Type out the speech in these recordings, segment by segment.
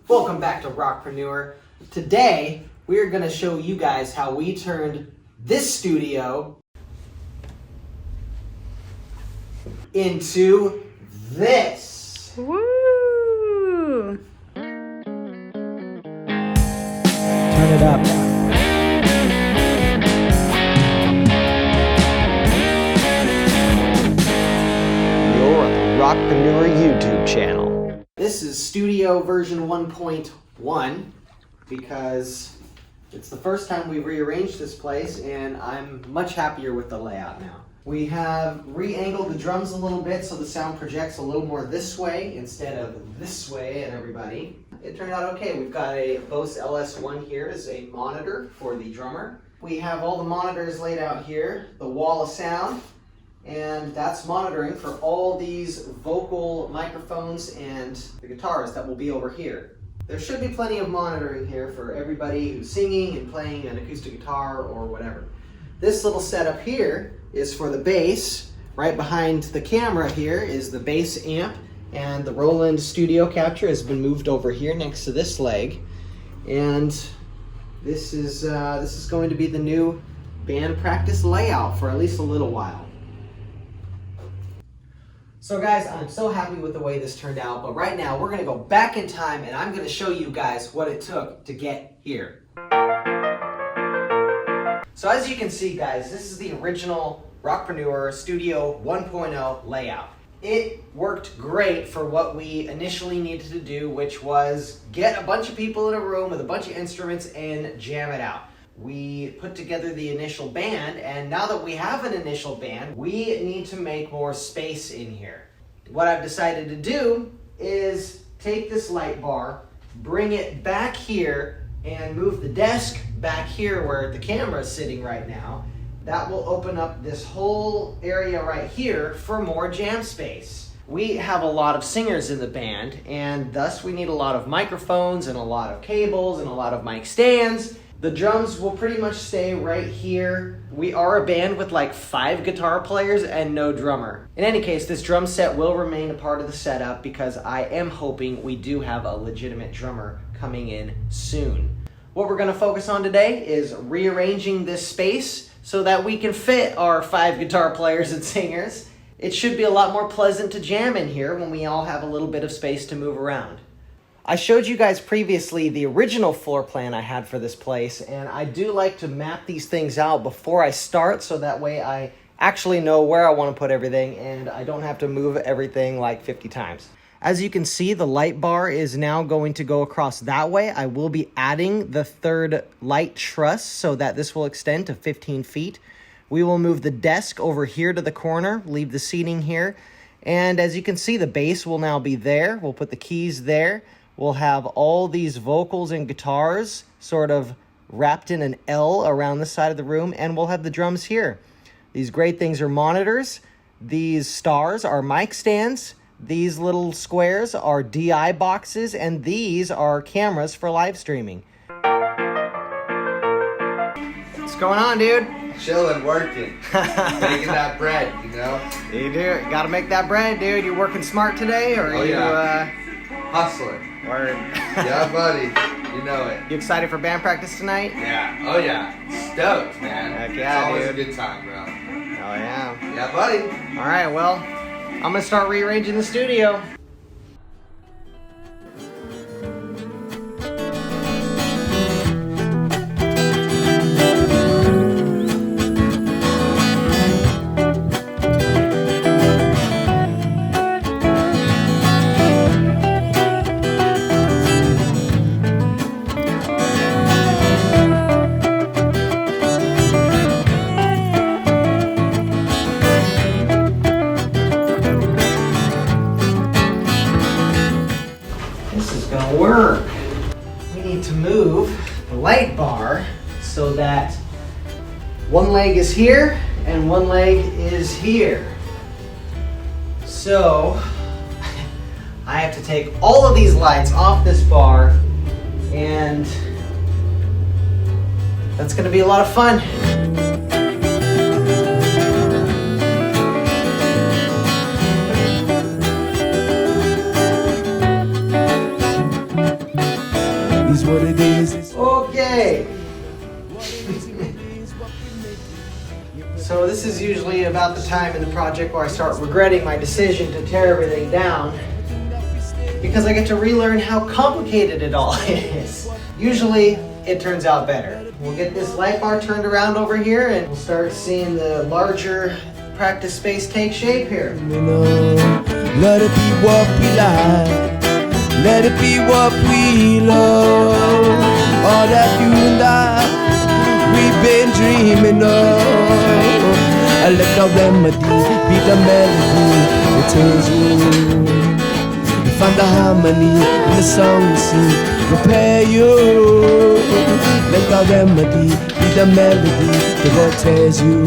Welcome back to Rockpreneur. Today, we are going to show you guys how we turned this studio into this. Woo! Turn it up now. You're on the Rockpreneur YouTube channel. This is Studio version 1.1 because it's the first time we've rearranged this place and I'm much happier with the layout now. We have re-angled the drums a little bit so the sound projects a little more this way instead of this way at everybody. It turned out okay. We've got a Bose LS1 here as a monitor for the drummer. We have all the monitors laid out here, the wall of sound, and that's monitoring for all these vocal microphones and the guitars that will be over here. There should be plenty of monitoring here for everybody who's singing and playing an acoustic guitar or whatever. This little setup here is for the bass. Right behind the camera here is the bass amp, and the Roland studio capture has been moved over here next to this leg. And this is going to be the new band practice layout for at least a little while. So guys, I'm so happy with the way this turned out, but right now we're going to go back in time and I'm going to show you guys what it took to get here. So as you can see guys, this is the original Rockpreneur Studio 1.0 layout. It worked great for what we initially needed to do, which was get a bunch of people in a room with a bunch of instruments and jam it out. We put together the initial band, and now that we have an initial band, we need to make more space in here. What I've decided to do is take this light bar, bring it back here, and move the desk back here where the camera is sitting right now. That will open up this whole area right here for more jam space. We have a lot of singers in the band, and thus we need a lot of microphones and a lot of cables and a lot of mic stands. The drums will pretty much stay right here. We are a band with like 5 guitar players and no drummer. In any case, this drum set will remain a part of the setup because I am hoping we do have a legitimate drummer coming in soon. What we're going to focus on today is rearranging this space so that we can fit our 5 guitar players and singers. It should be a lot more pleasant to jam in here when we all have a little bit of space to move around. I showed you guys previously the original floor plan I had for this place, and I do like to map these things out before I start so that way I actually know where I want to put everything and I don't have to move everything like 50 times. As you can see, the light bar is now going to go across that way. I will be adding the third light truss so that this will extend to 15 feet. We will move the desk over here to the corner, leave the seating here, and as you can see, the bass will now be there. We'll put the keys there. We'll have all these vocals and guitars sort of wrapped in an L around the side of the room, and we'll have the drums here. These great things are monitors. These stars are mic stands. These little squares are DI boxes, and these are cameras for live streaming. What's going on, dude? Chilling, working, making that bread, you know? You do. You gotta make that bread, dude. You working smart today, or are you, hustling. Word. Yeah, buddy. You know it. You excited for band practice tonight? Yeah. Oh, yeah. Stoked, man. Heck yeah, it's always dude. a good time, bro. Oh, yeah. Yeah, buddy. All right, well, I'm going to start rearranging the studio. Work. We need to move the light bar so that one leg is here and one leg is here. So I have to take all of these lights off this bar, and that's going to be a lot of fun. is what it is. Okay. So this is usually about the time in the project where I start regretting my decision to tear everything down, because I get to relearn how complicated it all is. Usually it turns out better. We'll get this light bar turned around over here and we'll start seeing the larger practice space take shape here. Let it be what we like, let it be what we love. All that you and I, we've been dreaming of. I let the remedy be the melody that tells you. You find the harmony in the song we sing, prepare you. Let the remedy be the melody that tells you.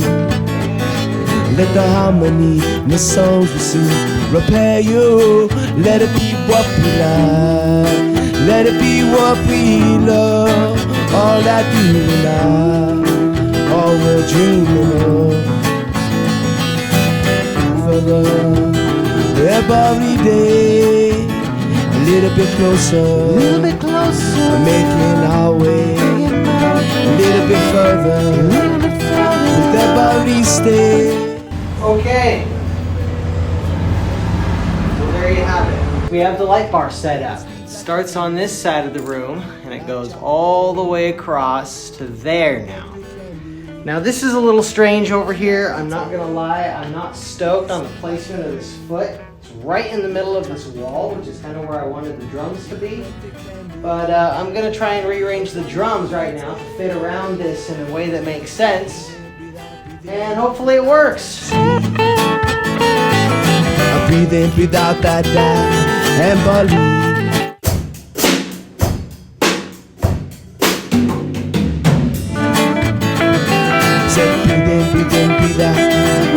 Let the harmony in the songs we sing repair you. Let it be what we like, let it be what we love. All that you and I, all we're dreaming of. Further, every day, a little bit closer, we're making our way, a little bit further, with every stay. Okay, so there you have it. We have the light bar set up. It starts on this side of the room and it goes all the way across to there now. Now this is a little strange over here, I'm not gonna lie, I'm not stoked on the placement of this foot. It's right in the middle of this wall, which is kind of where I wanted the drums to be. But I'm gonna try and rearrange the drums right now to fit around this in a way that makes sense. And hopefully it works. I breathe in, breathe out, that and believe. Said breathe in, breathe out,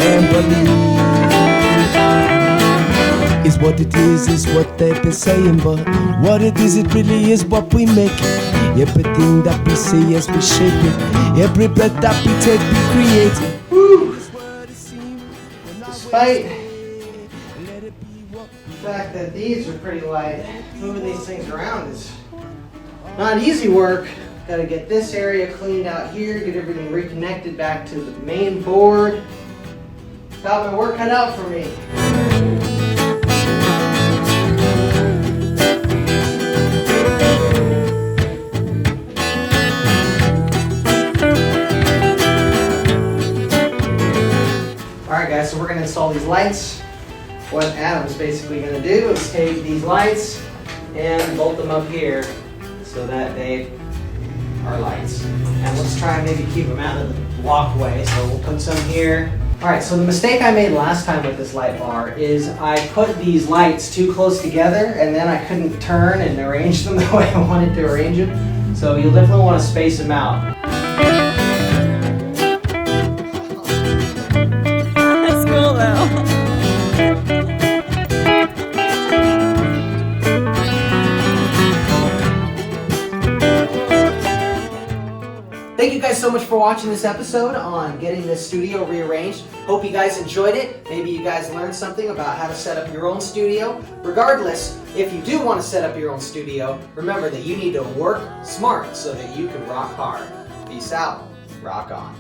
and believe. Is what it is what they've been saying, but what it is, it really is what we make. Everything that we say, yes, we shape it. Every breath that we take, we create it. Woo. Despite the fact that these are pretty light, moving these things around is not easy work. Gotta get this area cleaned out here, get everything reconnected back to the main board. Got my work cut out for me. Alright guys, so we're going to install these lights. What Adam's basically going to do is take these lights and bolt them up here so that they are lights. And let's try and maybe keep them out of the walkway, so we'll put some here. Alright, so the mistake I made last time with this light bar is I put these lights too close together and then I couldn't turn and arrange them the way I wanted to arrange them. So you'll definitely want to space them out. That's cool though. Thank you guys so much for watching this episode on getting this studio rearranged. Hope you guys enjoyed it. Maybe you guys learned something about how to set up your own studio. Regardless, if you do want to set up your own studio, remember that you need to work smart so that you can rock hard. Peace out. Rock on.